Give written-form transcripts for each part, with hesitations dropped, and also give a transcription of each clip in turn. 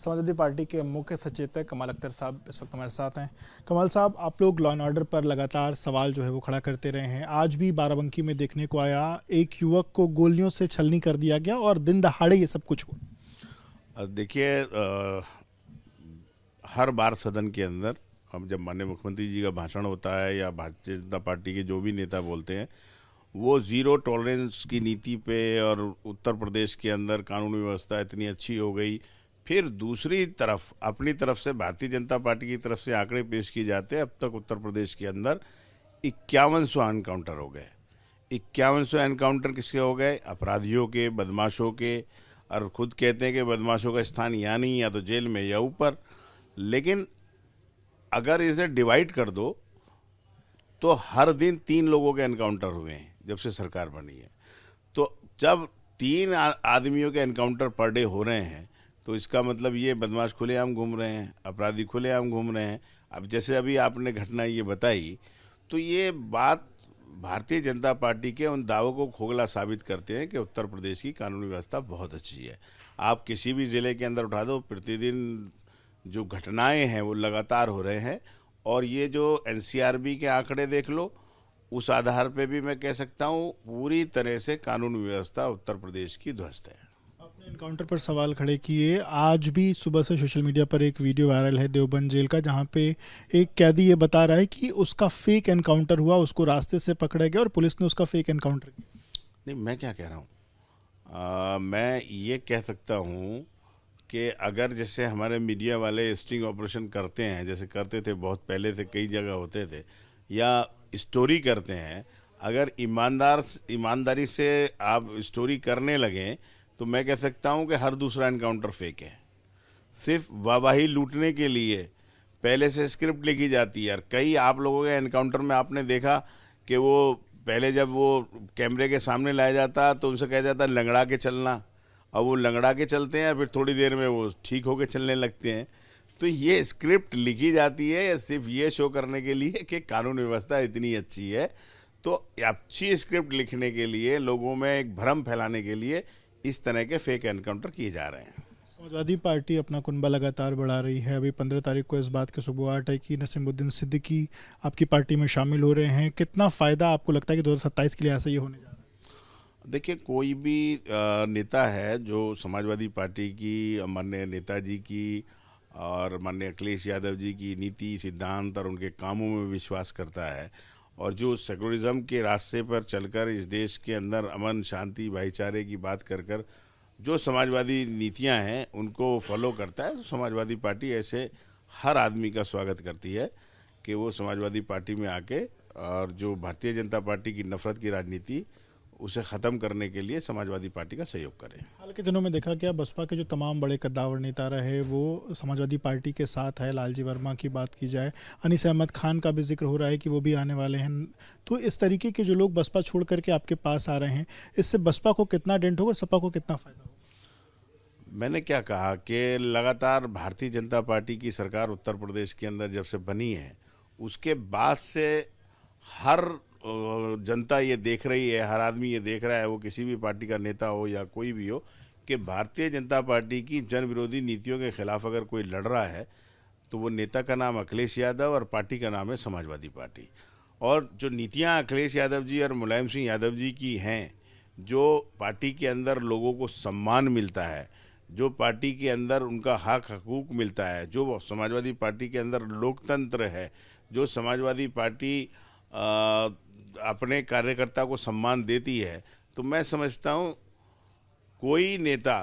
Samajwadi party के मुख्य सचेतक कमाल अख्तर साहब इस वक्त हमारे साथ हैं। कमाल साहब, आप लोग लॉ एंड ऑर्डर पर लगातार सवाल जो है वो खड़ा करते रहे हैं। आज भी बाराबंकी में देखने को आया, एक युवक को गोलियों से छलनी कर दिया गया और दिन दहाड़े ये सब कुछ हुआ। देखिए, हर बार सदन के अंदर हम जब माननीय मुख्यमंत्री जी का भाषण होता है या भारतीय जनता पार्टी के जो भी नेता बोलते हैं, वो ज़ीरो टॉलरेंस की नीति पे और उत्तर प्रदेश के अंदर कानूनी व्यवस्था इतनी अच्छी हो गई। फिर दूसरी तरफ अपनी तरफ से भारतीय जनता पार्टी की तरफ से आंकड़े पेश किए जाते हैं। अब तक उत्तर प्रदेश के अंदर 5100 एनकाउंटर हो गए। 5100 एनकाउंटर किसके हो गए? अपराधियों के, बदमाशों के। और खुद कहते हैं कि बदमाशों का स्थान यहाँ नहीं, या तो जेल में या ऊपर। लेकिन अगर इसे डिवाइड कर दो तो हर दिन 3 लोगों के एनकाउंटर हुए हैं जब से सरकार बनी है। तो जब 3 आदमियों के एनकाउंटर पर डे हो रहे हैं तो इसका मतलब ये बदमाश खुलेआम घूम रहे हैं, अपराधी खुलेआम घूम रहे हैं। अब जैसे अभी आपने घटना ये बताई, तो ये बात भारतीय जनता पार्टी के उन दावों को खोखला साबित करते हैं कि उत्तर प्रदेश की कानूनी व्यवस्था बहुत अच्छी है। आप किसी भी ज़िले के अंदर उठा दो, प्रतिदिन जो घटनाएं हैं वो लगातार हो रहे हैं। और ये जो एनसीआरबी के आंकड़े देख लो, उस आधार पे भी मैं कह सकता हूँ पूरी तरह से कानून व्यवस्था उत्तर प्रदेश की ध्वस्त है। आपने एनकाउंटर पर सवाल खड़े किए। आज भी सुबह से सोशल मीडिया पर एक वीडियो वायरल है देवबंद जेल का, जहां पे एक कैदी ये बता रहा है कि उसका फेक एनकाउंटर हुआ, उसको रास्ते से पकड़ा गया और पुलिस ने उसका फेक एनकाउंटर किया। नहीं, मैं क्या कह रहा हूँ, मैं ये कह सकता हूँ कि अगर जैसे हमारे मीडिया वाले स्टिंग ऑपरेशन करते हैं, जैसे करते थे बहुत पहले से, कई जगह होते थे, या स्टोरी करते हैं, अगर ईमानदारी से आप स्टोरी करने लगें तो मैं कह सकता हूं कि हर दूसरा एनकाउंटर फेक है। सिर्फ वाहवाही लूटने के लिए पहले से स्क्रिप्ट लिखी जाती है। और कई आप लोगों के एनकाउंटर में आपने देखा कि वो पहले जब वो कैमरे के सामने लाया जाता तो उनसे कहा जाता लंगड़ा के चलना, और वो लंगड़ा के चलते हैं, फिर थोड़ी देर में वो ठीक होके चलने लगते हैं। तो ये स्क्रिप्ट लिखी जाती है सिर्फ ये शो करने के लिए कि कानून व्यवस्था इतनी अच्छी है। तो अच्छी स्क्रिप्ट लिखने के लिए, लोगों में एक भ्रम फैलाने के लिए इस तरह के फेक एनकाउंटर किए जा रहे हैं। समाजवादी पार्टी अपना कुनबा लगातार बढ़ा रही है। अभी 15 तारीख को इस बात की सुबह है कि नसीमुद्दीन सिद्दीकी आपकी पार्टी में शामिल हो रहे हैं। कितना फ़ायदा आपको लगता है कि 2027 के लिए ऐसा ये होने जा रहा है? देखिए, कोई भी नेता है जो समाजवादी पार्टी की, माननीय नेताजी की और माननीय अखिलेश यादव जी की नीति, सिद्धांत और उनके कामों में विश्वास करता है, और जो सेकुलरिज्म के रास्ते पर चलकर इस देश के अंदर अमन, शांति, भाईचारे की बात कर कर जो समाजवादी नीतियां हैं उनको फॉलो करता है, तो समाजवादी पार्टी ऐसे हर आदमी का स्वागत करती है कि वो समाजवादी पार्टी में आके और जो भारतीय जनता पार्टी की नफरत की राजनीति उसे ख़त्म करने के लिए समाजवादी पार्टी का सहयोग करें। हाल के दिनों में देखा गया बसपा के जो तमाम बड़े कद्दावर नेता रहे वो समाजवादी पार्टी के साथ है। लालजी वर्मा की बात की जाए, अनीस अहमद खान का भी जिक्र हो रहा है कि वो भी आने वाले हैं। तो इस तरीके के जो लोग बसपा छोड़ करके आपके पास आ रहे हैं, इससे बसपा को कितना डेंट होगा, सपा को कितना फ़ायदा होगा? मैंने क्या कहा कि लगातार भारतीय जनता पार्टी की सरकार उत्तर प्रदेश के अंदर जब से बनी है, उसके बाद से हर जनता ये देख रही है, हर आदमी ये देख रहा है, वो किसी भी पार्टी का नेता हो या कोई भी हो, कि भारतीय जनता पार्टी की जन विरोधी नीतियों के खिलाफ अगर कोई लड़ रहा है तो वो नेता का नाम अखिलेश यादव और पार्टी का नाम है समाजवादी पार्टी। और जो नीतियां अखिलेश यादव जी और मुलायम सिंह यादव जी की हैं, जो पार्टी के अंदर लोगों को सम्मान मिलता है, जो पार्टी के अंदर उनका हक हकूक मिलता है, जो समाजवादी पार्टी के अंदर लोकतंत्र है, जो समाजवादी पार्टी अपने कार्यकर्ता को सम्मान देती है, तो मैं समझता हूँ कोई नेता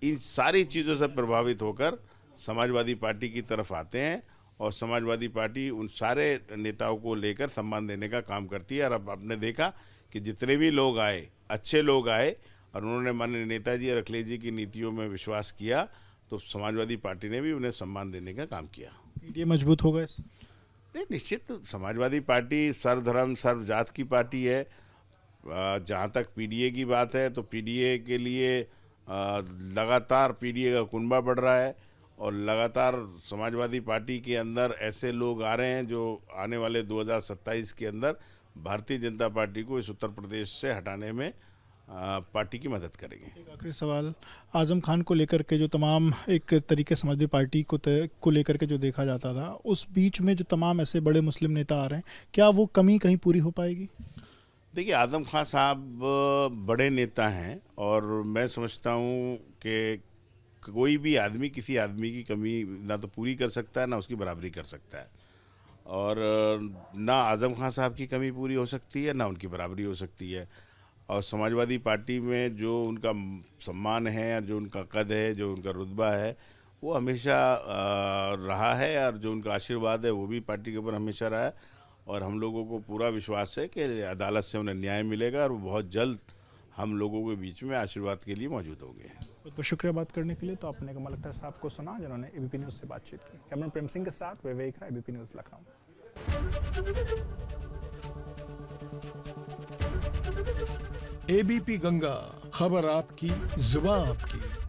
इन सारी चीज़ों से प्रभावित होकर समाजवादी पार्टी की तरफ आते हैं, और समाजवादी पार्टी उन सारे नेताओं को लेकर सम्मान देने का काम करती है। और अब आपने देखा कि जितने भी लोग आए, अच्छे लोग आए, और उन्होंने माननीय नेताजी और अखिलेश जी की नीतियों में विश्वास किया, तो समाजवादी पार्टी ने भी उन्हें सम्मान देने का काम किया। ये मजबूत होगा इस? नहीं, निश्चित समाजवादी पार्टी सर्वधर्म सर्व जात की पार्टी है। जहाँ तक पीडीए की बात है, तो पीडीए के लिए लगातार पीडीए का कुनबा बढ़ रहा है, और लगातार समाजवादी पार्टी के अंदर ऐसे लोग आ रहे हैं जो आने वाले 2027 के अंदर भारतीय जनता पार्टी को इस उत्तर प्रदेश से हटाने में पार्टी की मदद करेंगे। एक आखिरी सवाल, आजम खान को लेकर के जो तमाम एक तरीके से समाजवादी पार्टी को लेकर के जो देखा जाता था, उस बीच में जो तमाम ऐसे बड़े मुस्लिम नेता आ रहे हैं, क्या वो कमी कहीं पूरी हो पाएगी? देखिए, आजम खान साहब बड़े नेता हैं और मैं समझता हूँ कि कोई भी आदमी किसी आदमी की कमी ना तो पूरी कर सकता है ना उसकी बराबरी कर सकता है, और ना आजम खान साहब की कमी पूरी हो सकती है ना उनकी बराबरी हो सकती है। और समाजवादी पार्टी में जो उनका सम्मान है, जो उनका कद है, जो उनका रुतबा है, वो हमेशा रहा है, और जो उनका आशीर्वाद है वो भी पार्टी के ऊपर हमेशा रहा है। और हम लोगों को पूरा विश्वास है कि अदालत से उन्हें न्याय मिलेगा और वो बहुत जल्द हम लोगों के बीच में आशीर्वाद के लिए मौजूद होंगे। बहुत बहुत शुक्रिया बात करने के लिए। तो आपने कमल अख्तर साहब को सुना, जिन्होंने एबीपी न्यूज़ से बातचीत की। कैमरा प्रेम सिंह के साथ Vivek Rai, ABP news Lucknow. ABP Ganga, खबर आपकी, जुबान आपकी।